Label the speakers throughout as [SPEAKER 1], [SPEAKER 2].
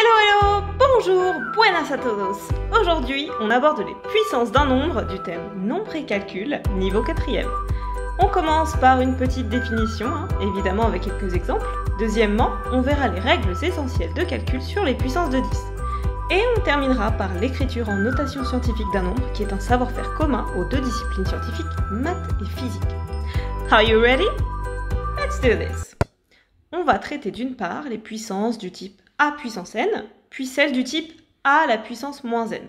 [SPEAKER 1] Hello, bonjour, buenas a todos. Aujourd'hui, on aborde les puissances d'un nombre du thème nombre et calcul, niveau 4e. On commence par une petite définition, évidemment avec quelques exemples. Deuxièmement, on verra les règles essentielles de calcul sur les puissances de 10. Et on terminera par l'écriture en notation scientifique d'un nombre, qui est un savoir-faire commun aux deux disciplines scientifiques, maths et physique. Are you ready? Let's do this. On va traiter d'une part les puissances du type a puissance n, puis celles du type a à la puissance moins n.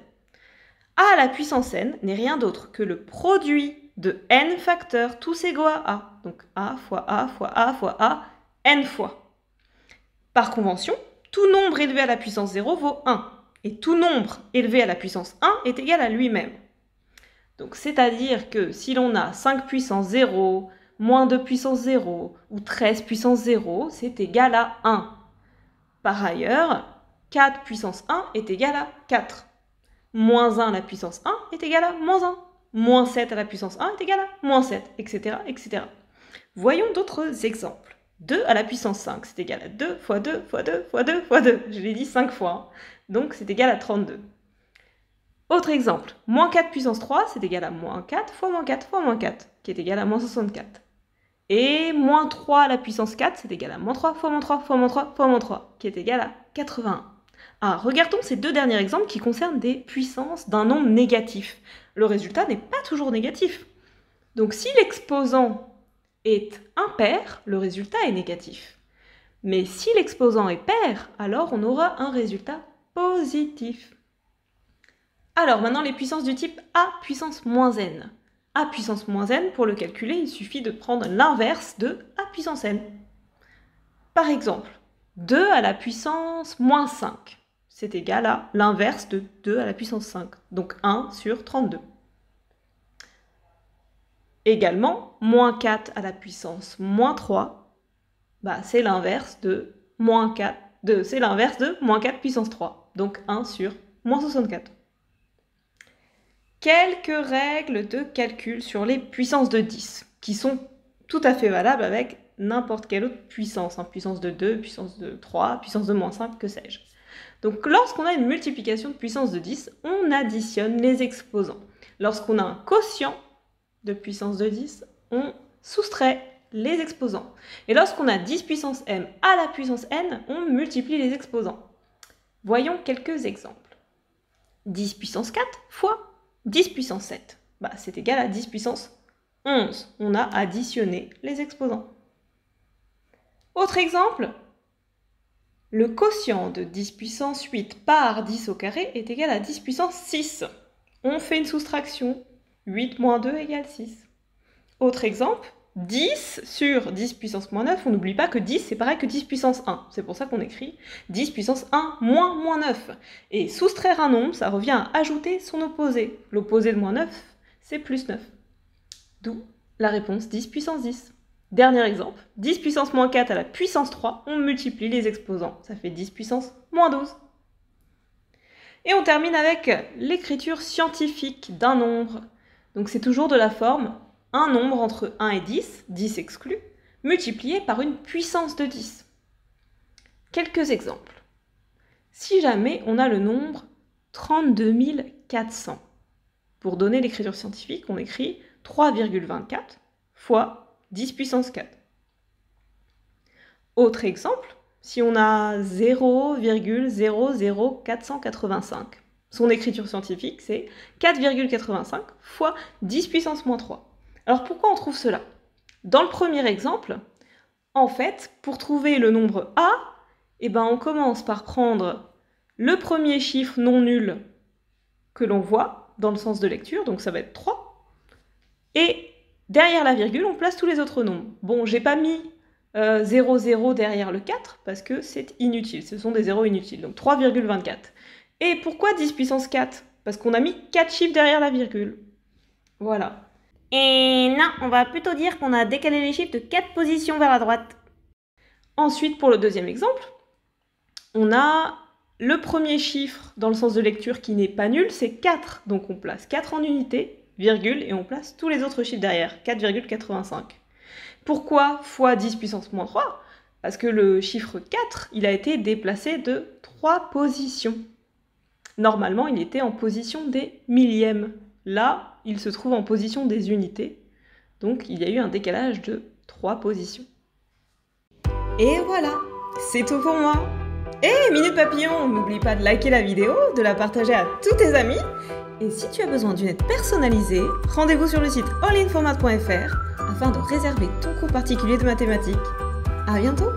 [SPEAKER 1] A à la puissance n n'est rien d'autre que le produit de n facteurs tous égaux à a. Donc a fois a fois a fois a, n fois. Par convention, tout nombre élevé à la puissance 0 vaut 1. Et tout nombre élevé à la puissance 1 est égal à lui-même. Donc c'est-à-dire que si l'on a 5 puissance 0, moins 2 puissance 0 ou 13 puissance 0, c'est égal à 1. Par ailleurs, 4 puissance 1 est égal à 4. Moins 1 à la puissance 1 est égal à moins 1. Moins 7 à la puissance 1 est égal à moins 7, etc., etc. Voyons d'autres exemples. 2 à la puissance 5, c'est égal à 2 fois 2 fois 2 fois 2 fois 2. Je l'ai dit 5 fois, donc c'est égal à 32. Autre exemple, moins 4 puissance 3, c'est égal à moins 4 fois moins 4 fois moins 4, qui est égal à moins 64. Et moins 3 à la puissance 4, c'est égal à moins 3 fois moins 3 fois moins 3 fois moins 3, qui est égal à 81. Alors, regardons ces deux derniers exemples qui concernent des puissances d'un nombre négatif. Le résultat n'est pas toujours négatif. Donc, si l'exposant est impair, le résultat est négatif. Mais si l'exposant est pair, alors on aura un résultat positif. Alors, maintenant, les puissances du type a puissance moins n. A puissance moins n, pour le calculer, il suffit de prendre l'inverse de a puissance n. Par exemple, 2 à la puissance moins 5, c'est égal à l'inverse de 2 à la puissance 5, donc 1 sur 32. Également, moins 4 à la puissance moins 3, c'est l'inverse de moins 4, c'est l'inverse de moins 4 puissance 3, donc 1 sur moins 64. Quelques règles de calcul sur les puissances de 10, qui sont tout à fait valables avec n'importe quelle autre puissance, puissance de 2, puissance de 3, puissance de moins 5, que sais-je. Donc lorsqu'on a une multiplication de puissance de 10, on additionne les exposants. Lorsqu'on a un quotient de puissance de 10, on soustrait les exposants. Et lorsqu'on a 10 puissance m à la puissance n, on multiplie les exposants. Voyons quelques exemples. 10 puissance 4 fois 10 puissance 7, c'est égal à 10 puissance 11. On a additionné les exposants. Autre exemple, le quotient de 10 puissance 8 par 10 au carré est égal à 10 puissance 6. On fait une soustraction. 8 moins 2 égale 6. Autre exemple, 10 sur 10 puissance moins 9, on n'oublie pas que 10 c'est pareil que 10 puissance 1. C'est pour ça qu'on écrit 10 puissance 1 moins 9. Et soustraire un nombre, ça revient à ajouter son opposé. L'opposé de moins 9, c'est plus 9. D'où la réponse 10 puissance 10. Dernier exemple, 10 puissance moins 4 à la puissance 3, on multiplie les exposants. Ça fait 10 puissance moins 12. Et on termine avec l'écriture scientifique d'un nombre. Donc c'est toujours de la forme un nombre entre 1 et 10, 10 exclu, multiplié par une puissance de 10. Quelques exemples. Si jamais on a le nombre 32 400, pour donner l'écriture scientifique, on écrit 3,24 fois 10 puissance 4. Autre exemple, si on a 0,00485, son écriture scientifique, c'est 4,85 fois 10 puissance moins 3. Alors pourquoi on trouve cela? Dans le premier exemple, en fait, pour trouver le nombre a, on commence par prendre le premier chiffre non nul que l'on voit dans le sens de lecture, donc ça va être 3, et derrière la virgule, on place tous les autres nombres. Bon, j'ai pas mis 0,0 derrière le 4, parce que c'est inutile, ce sont des zéros inutiles, donc 3,24. Et pourquoi 10 puissance 4? Parce qu'on a mis 4 chiffres derrière la virgule. Voilà. Et non, on va plutôt dire qu'on a décalé les chiffres de 4 positions vers la droite. Ensuite, pour le deuxième exemple, on a le premier chiffre dans le sens de lecture qui n'est pas nul, c'est 4. Donc on place 4 en unité, virgule, et on place tous les autres chiffres derrière, 4,85. Pourquoi fois 10 puissance moins 3? Parce que le chiffre 4, il a été déplacé de 3 positions. Normalement, il était en position des millièmes. Là, il se trouve en position des unités. Donc, il y a eu un décalage de 3 positions. Et voilà, c'est tout pour moi. Et Minute Papillon, n'oublie pas de liker la vidéo, de la partager à tous tes amis. Et si tu as besoin d'une aide personnalisée, rendez-vous sur le site allinformat.fr afin de réserver ton cours particulier de mathématiques. À bientôt!